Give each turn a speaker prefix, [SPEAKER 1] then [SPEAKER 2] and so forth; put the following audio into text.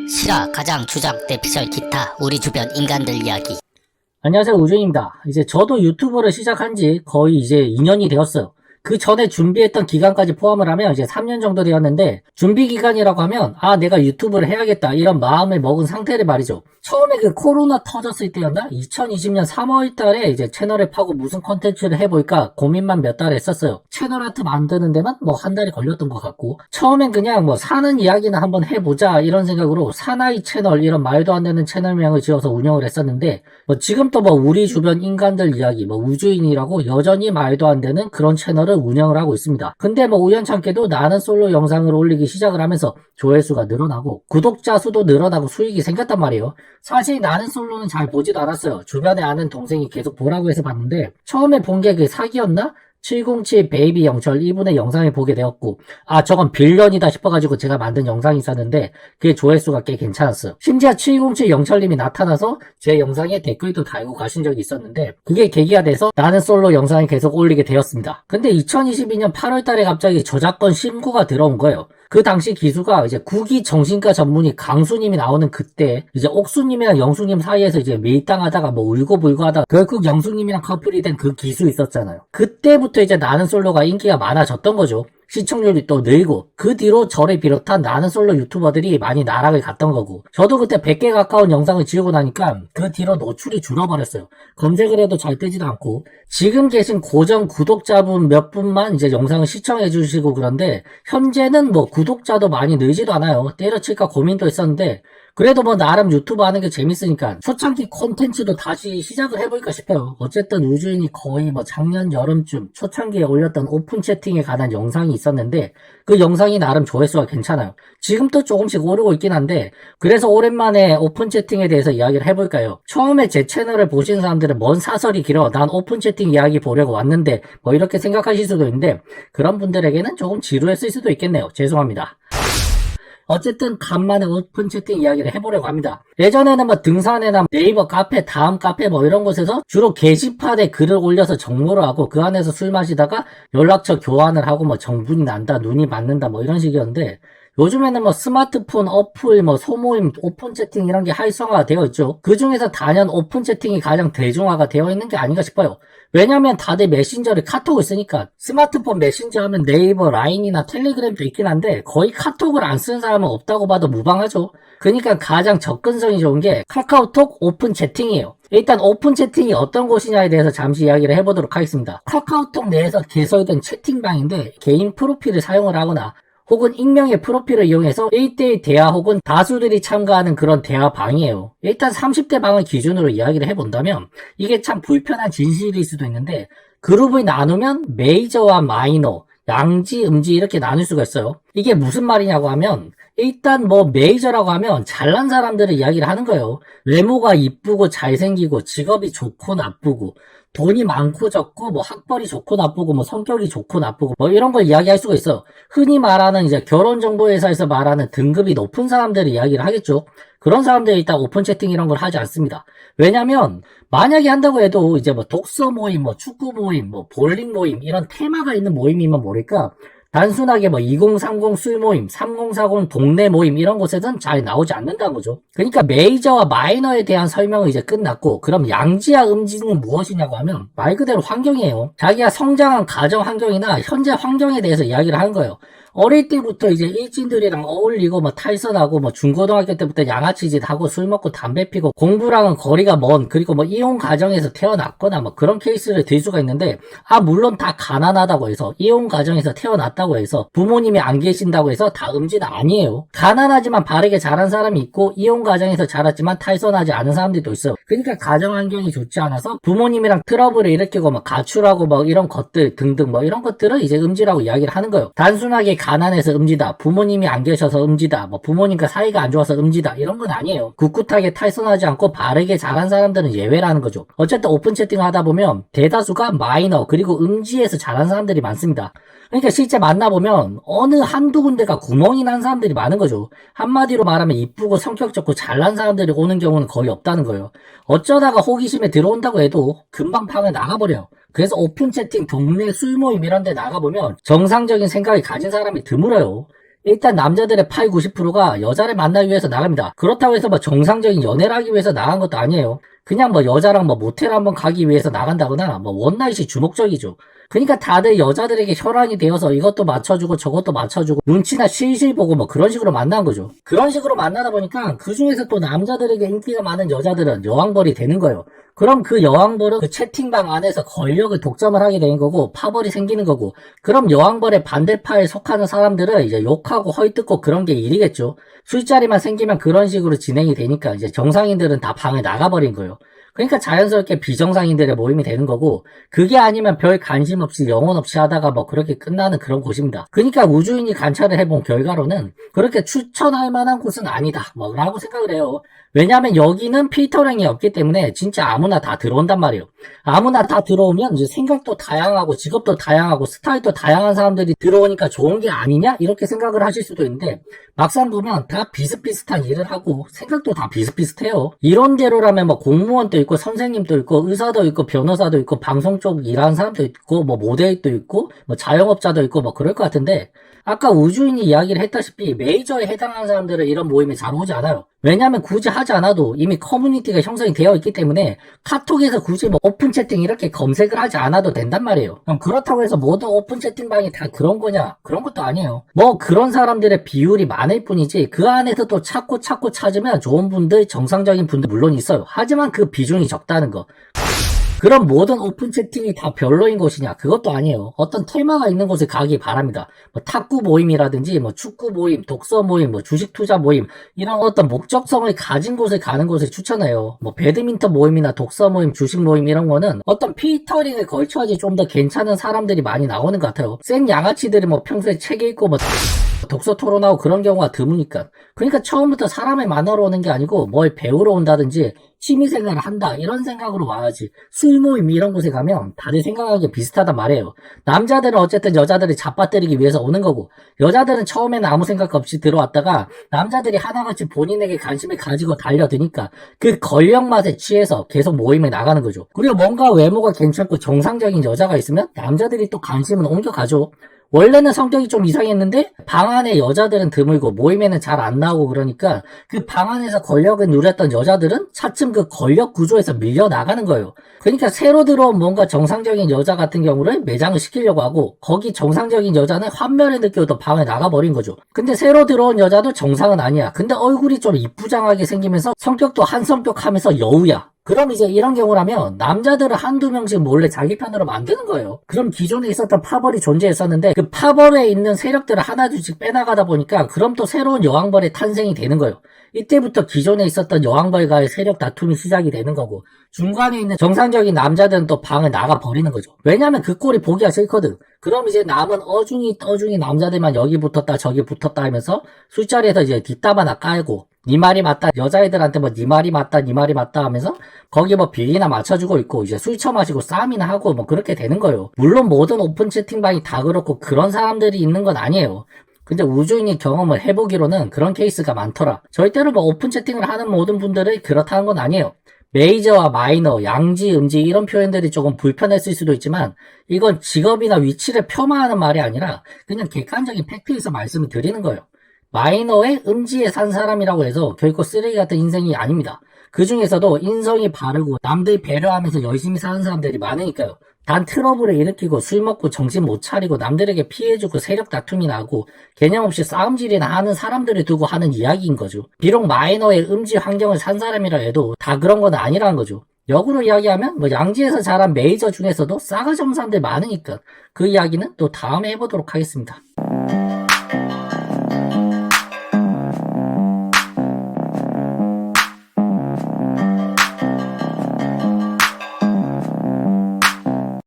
[SPEAKER 1] 실화, 가장, 주장, 대피셜, 기타, 우리 주변 인간들 이야기.
[SPEAKER 2] 안녕하세요, 우준입니다. 이제 저도 유튜브를 시작한 지 거의 이제 2년이 되었어요. 그 전에 준비했던 기간까지 포함을 하면 이제 3년 정도 되었는데, 준비 기간이라고 하면 내가 유튜브를 해야겠다 이런 마음을 먹은 상태를 말이죠. 처음에 그 코로나 터졌을 때였나? 2020년 3월 달에 이제 채널을 파고 무슨 컨텐츠를 해볼까 고민만 몇 달 했었어요. 채널 아트 만드는 데만 뭐 한 달이 걸렸던 것 같고, 처음엔 그냥 뭐 사는 이야기나 한번 해보자 이런 생각으로 사나이 채널 이런 말도 안 되는 채널명을 지어서 운영을 했었는데, 뭐 지금 또 뭐 우리 주변 인간들 이야기, 뭐 우주인이라고 여전히 말도 안 되는 그런 채널을 운영을 하고 있습니다. 근데 뭐 우연찮게도 나는 솔로 영상을 올리기 시작을 하면서 조회수가 늘어나고 구독자 수도 늘어나고 수익이 생겼단 말이에요. 사실 나는 솔로는 잘 보지도 않았어요. 주변에 아는 동생이 계속 보라고 해서 봤는데, 처음에 본 게 그 사기였나? 707 베이비 영철 이분의 영상을 보게 되었고, 저건 빌런이다 싶어가지고 제가 만든 영상이 있었는데 그게 조회수가 꽤 괜찮았어요. 심지어 707 영철님이 나타나서 제 영상에 댓글도 달고 가신 적이 있었는데, 그게 계기가 돼서 나는 솔로 영상을 계속 올리게 되었습니다. 근데 2022년 8월 달에 갑자기 저작권 신고가 들어온 거예요. 그 당시 기수가 이제 국위 정신과 전문의 강수님이 나오는 그때 이제 옥수님이랑 영수님 사이에서 이제 밀당하다가 뭐 울고불고 하다가 결국 영수님이랑 커플이 된 그 기수 있었잖아요. 그때부터 이제 나는 솔로가 인기가 많아졌던 거죠. 시청률이 또 늘고, 그 뒤로 저를 비롯한 나는 솔로 유튜버들이 많이 나락을 갔던 거고, 저도 그때 100개 가까운 영상을 지우고 나니까 그 뒤로 노출이 줄어버렸어요. 검색을 해도 잘 뜨지도 않고, 지금 계신 고정 구독자분 몇 분만 이제 영상을 시청해 주시고, 그런데 현재는 뭐 구독자도 많이 늘지도 않아요. 때려칠까 고민도 했었는데, 그래도 뭐 나름 유튜브 하는 게 재밌으니까 초창기 콘텐츠도 다시 시작을 해볼까 싶어요. 어쨌든 우주인이 거의 뭐 작년 여름쯤 초창기에 올렸던 오픈 채팅에 관한 영상이 있었는데, 그 영상이 나름 조회수가 괜찮아요. 지금 또 조금씩 오르고 있긴 한데, 그래서 오랜만에 오픈 채팅에 대해서 이야기를 해볼까요? 처음에 제 채널을 보신 사람들은 뭔 사설이 길어, 난 오픈 채팅 이야기 보려고 왔는데 뭐 이렇게 생각하실 수도 있는데, 그런 분들에게는 조금 지루했을 수도 있겠네요. 죄송합니다. 어쨌든 간만에 오픈 채팅 이야기를 해보려고 합니다. 예전에는 뭐 등산이나 네이버 카페, 다음 카페 뭐 이런 곳에서 주로 게시판에 글을 올려서 정모를 하고 그 안에서 술 마시다가 연락처 교환을 하고 뭐 정분이 난다, 눈이 맞는다 뭐 이런 식이었는데, 요즘에는 뭐 스마트폰 어플, 뭐 소모임, 오픈 채팅 이런 게 활성화가 되어 있죠. 그 중에서 단연 오픈 채팅이 가장 대중화가 되어 있는 게 아닌가 싶어요. 왜냐면 다들 메신저를 카톡을 쓰니까. 스마트폰 메신저 하면 네이버, 라인이나 텔레그램도 있긴 한데 거의 카톡을 안 쓰는 사람은 없다고 봐도 무방하죠. 그러니까 가장 접근성이 좋은 게 카카오톡 오픈 채팅이에요. 일단 오픈 채팅이 어떤 곳이냐에 대해서 잠시 이야기를 해보도록 하겠습니다. 카카오톡 내에서 개설된 채팅방인데, 개인 프로필을 사용을 하거나 혹은 익명의 프로필을 이용해서 1대1 대화 혹은 다수들이 참가하는 그런 대화방이에요. 일단 30대 방을 기준으로 이야기를 해본다면 이게 참 불편한 진실일 수도 있는데, 그룹을 나누면 메이저와 마이너, 양지, 음지 이렇게 나눌 수가 있어요. 이게 무슨 말이냐고 하면, 일단 뭐 메이저라고 하면 잘난 사람들을 이야기를 하는 거예요. 외모가 이쁘고 잘생기고 직업이 좋고 나쁘고 돈이 많고 적고 뭐 학벌이 좋고 나쁘고 뭐 성격이 좋고 나쁘고 뭐 이런 걸 이야기할 수가 있어. 흔히 말하는 이제 결혼정보회사에서 말하는 등급이 높은 사람들을 이야기를 하겠죠. 그런 사람들이 일단 오픈 채팅 이런 걸 하지 않습니다. 왜냐면 만약에 한다고 해도 이제 뭐 독서 모임, 뭐 축구 모임, 뭐 볼링 모임 이런 테마가 있는 모임이면 모를까, 단순하게 뭐 2030 술 모임, 3040 동네 모임 이런 곳에선 잘 나오지 않는다는 거죠. 그러니까 메이저와 마이너에 대한 설명은 이제 끝났고, 그럼 양지와 음지는 무엇이냐고 하면 말 그대로 환경이에요. 자기가 성장한 가정 환경이나 현재 환경에 대해서 이야기를 하는 거예요. 어릴 때부터 이제 일진들이랑 어울리고 뭐 탈선하고 뭐 중고등학교 때부터 양아치짓 하고 술 먹고 담배 피고 공부랑은 거리가 먼, 그리고 뭐 이혼 가정에서 태어났거나 뭐 그런 케이스를 들 수가 있는데, 물론 다 가난하다고 해서, 이혼 가정에서 태어났다고 해서, 부모님이 안 계신다고 해서 다 음지는 아니에요. 가난하지만 바르게 자란 사람이 있고, 이혼 가정에서 자랐지만 탈선하지 않은 사람들도 있어요. 그러니까 가정 환경이 좋지 않아서 부모님이랑 트러블을 일으키고 뭐 가출하고 뭐 이런 것들 등등 뭐 이런 것들을 이제 음지라고 이야기를 하는 거예요. 단순하게 가난해서 음지다, 부모님이 안 계셔서 음지다, 뭐 부모님과 사이가 안 좋아서 음지다 이런 건 아니에요. 꿋꿋하게 탈선하지 않고 바르게 자란 사람들은 예외라는 거죠. 어쨌든 오픈 채팅을 하다 보면 대다수가 마이너 그리고 음지에서 자란 사람들이 많습니다. 그러니까 실제 만나보면 어느 한두 군데가 구멍이 난 사람들이 많은 거죠. 한마디로 말하면 이쁘고 성격 좋고 잘난 사람들이 오는 경우는 거의 없다는 거예요. 어쩌다가 호기심에 들어온다고 해도 금방 방을 나가버려요. 그래서 오픈 채팅, 동네 술 모임 이런 데 나가보면 정상적인 생각을 가진 사람이 드물어요. 일단 남자들의 8, 90%가 여자를 만나기 위해서 나갑니다. 그렇다고 해서 뭐 정상적인 연애를 하기 위해서 나간 것도 아니에요. 그냥 뭐 여자랑 뭐 모텔 한번 가기 위해서 나간다거나 뭐 원나잇이 주목적이죠. 그러니까 다들 여자들에게 혈안이 되어서 이것도 맞춰주고 저것도 맞춰주고 눈치나 실실 보고 뭐 그런 식으로 만난 거죠. 그런 식으로 만나다 보니까 그 중에서 또 남자들에게 인기가 많은 여자들은 여왕벌이 되는 거예요. 그럼 그 여왕벌은 그 채팅방 안에서 권력을 독점을 하게 되는 거고 파벌이 생기는 거고, 그럼 여왕벌의 반대파에 속하는 사람들은 이제 욕하고 헐뜯고 그런 게 일이겠죠. 술자리만 생기면 그런 식으로 진행이 되니까 이제 정상인들은 다 방에 나가버린 거예요. 그러니까 자연스럽게 비정상인들의 모임이 되는 거고, 그게 아니면 별 관심 없이 영혼 없이 하다가 뭐 그렇게 끝나는 그런 곳입니다. 그러니까 우주인이 관찰을 해본 결과로는 그렇게 추천할 만한 곳은 아니다 뭐 라고 생각을 해요. 왜냐하면 여기는 필터링이 없기 때문에 진짜 아무나 다 들어온단 말이에요. 아무나 다 들어오면 이제 생각도 다양하고 직업도 다양하고 스타일도 다양한 사람들이 들어오니까 좋은 게 아니냐 이렇게 생각을 하실 수도 있는데, 막상 보면 다 비슷비슷한 일을 하고 생각도 다 비슷비슷해요. 이론대로라면 뭐 공무원도 있고 선생님도 있고 의사도 있고 변호사도 있고 방송 쪽 일하는 사람도 있고 뭐 모델도 있고 뭐 자영업자도 있고 뭐 그럴 것 같은데, 아까 우주인이 이야기를 했다시피 메이저에 해당하는 사람들은 이런 모임에 잘 오지 않아요. 왜냐하면 굳이 하지 않아도 이미 커뮤니티가 형성이 되어 있기 때문에 카톡에서 굳이 뭐 오픈 채팅 이렇게 검색을 하지 않아도 된단 말이에요. 그럼 그렇다고 해서 모든 오픈 채팅방이 다 그런 거냐? 그런 것도 아니에요. 뭐 그런 사람들의 비율이 많을 뿐이지 그 안에서 또 찾고 찾으면 좋은 분들, 정상적인 분들 물론 있어요. 하지만 그 비중이 적다는 거. 그럼 모든 오픈 채팅이 다 별로인 곳이냐? 그것도 아니에요. 어떤 테마가 있는 곳에 가기 바랍니다. 뭐 탁구 모임이라든지 뭐 축구 모임, 독서 모임, 뭐 주식 투자 모임, 이런 어떤 목적성을 가진 곳에 가는 곳을 추천해요. 뭐 배드민턴 모임이나 독서 모임, 주식 모임 이런 거는 어떤 필터링을 걸쳐야지 좀 더 괜찮은 사람들이 많이 나오는 것 같아요. 센 양아치들이 뭐 평소에 책 읽고 뭐 독서 토론하고 그런 경우가 드무니까. 그러니까 처음부터 사람을 만나러 오는 게 아니고 뭘 배우러 온다든지 취미생활을 한다 이런 생각으로 와야지. 술 모임 이런 곳에 가면 다들 생각하기 비슷하단 말이에요. 남자들은 어쨌든 여자들을 잡아뜨리기 위해서 오는 거고, 여자들은 처음에는 아무 생각 없이 들어왔다가 남자들이 하나같이 본인에게 관심을 가지고 달려드니까 그 권력 맛에 취해서 계속 모임에 나가는 거죠. 그리고 뭔가 외모가 괜찮고 정상적인 여자가 있으면 남자들이 또 관심을 옮겨가죠. 원래는 성격이 좀 이상했는데 방 안에 여자들은 드물고 모임에는 잘 안 나오고 그러니까 그 방 안에서 권력을 누렸던 여자들은 차츰 그 권력 구조에서 밀려나가는 거예요. 그러니까 새로 들어온 뭔가 정상적인 여자 같은 경우를 매장을 시키려고 하고, 거기 정상적인 여자는 환멸을 느껴도 방에 나가버린 거죠. 근데 새로 들어온 여자도 정상은 아니야. 근데 얼굴이 좀 이쁘장하게 생기면서 성격도 한성격 하면서 여우야. 그럼 이제 이런 경우라면 남자들을 한두 명씩 몰래 자기 편으로 만드는 거예요. 그럼 기존에 있었던 파벌이 존재했었는데 그 파벌에 있는 세력들을 하나둘씩 빼나가다 보니까 그럼 또 새로운 여왕벌의 탄생이 되는 거예요. 이때부터 기존에 있었던 여왕벌과의 세력 다툼이 시작이 되는 거고, 중간에 있는 정상적인 남자들은 또 방을 나가버리는 거죠. 왜냐면 그 꼴이 보기가 싫거든. 그럼 이제 남은 어중이 떠중이 남자들만 여기 붙었다 저기 붙었다 하면서 술자리에서 이제 뒷담 하나 깔고 네 말이 맞다, 여자애들한테 뭐 네 말이 맞다 네 말이 맞다 하면서 거기 뭐 비리나 맞춰주고 있고 이제 술 처마시고 싸움이나 하고 뭐 그렇게 되는 거예요. 물론 모든 오픈 채팅방이 다 그렇고 그런 사람들이 있는 건 아니에요. 근데 우주인이 경험을 해보기로는 그런 케이스가 많더라. 절대로 뭐 오픈 채팅을 하는 모든 분들이 그렇다는 건 아니에요. 메이저와 마이너, 양지, 음지 이런 표현들이 조금 불편했을 수도 있지만 이건 직업이나 위치를 폄하하는 말이 아니라 그냥 객관적인 팩트에서 말씀을 드리는 거예요. 마이너의 음지에 산 사람이라고 해서 결코 쓰레기 같은 인생이 아닙니다. 그 중에서도 인성이 바르고 남들 배려하면서 열심히 사는 사람들이 많으니까요. 단 트러블을 일으키고 술 먹고 정신 못 차리고 남들에게 피해주고 세력 다툼이 나고 개념 없이 싸움질이나 하는 사람들을 두고 하는 이야기인 거죠. 비록 마이너의 음지 환경을 산 사람이라 해도 다 그런 건 아니라는 거죠. 역으로 이야기하면 뭐 양지에서 자란 메이저 중에서도 싸가지 없는 사람들 많으니까 그 이야기는 또 다음에 해보도록 하겠습니다.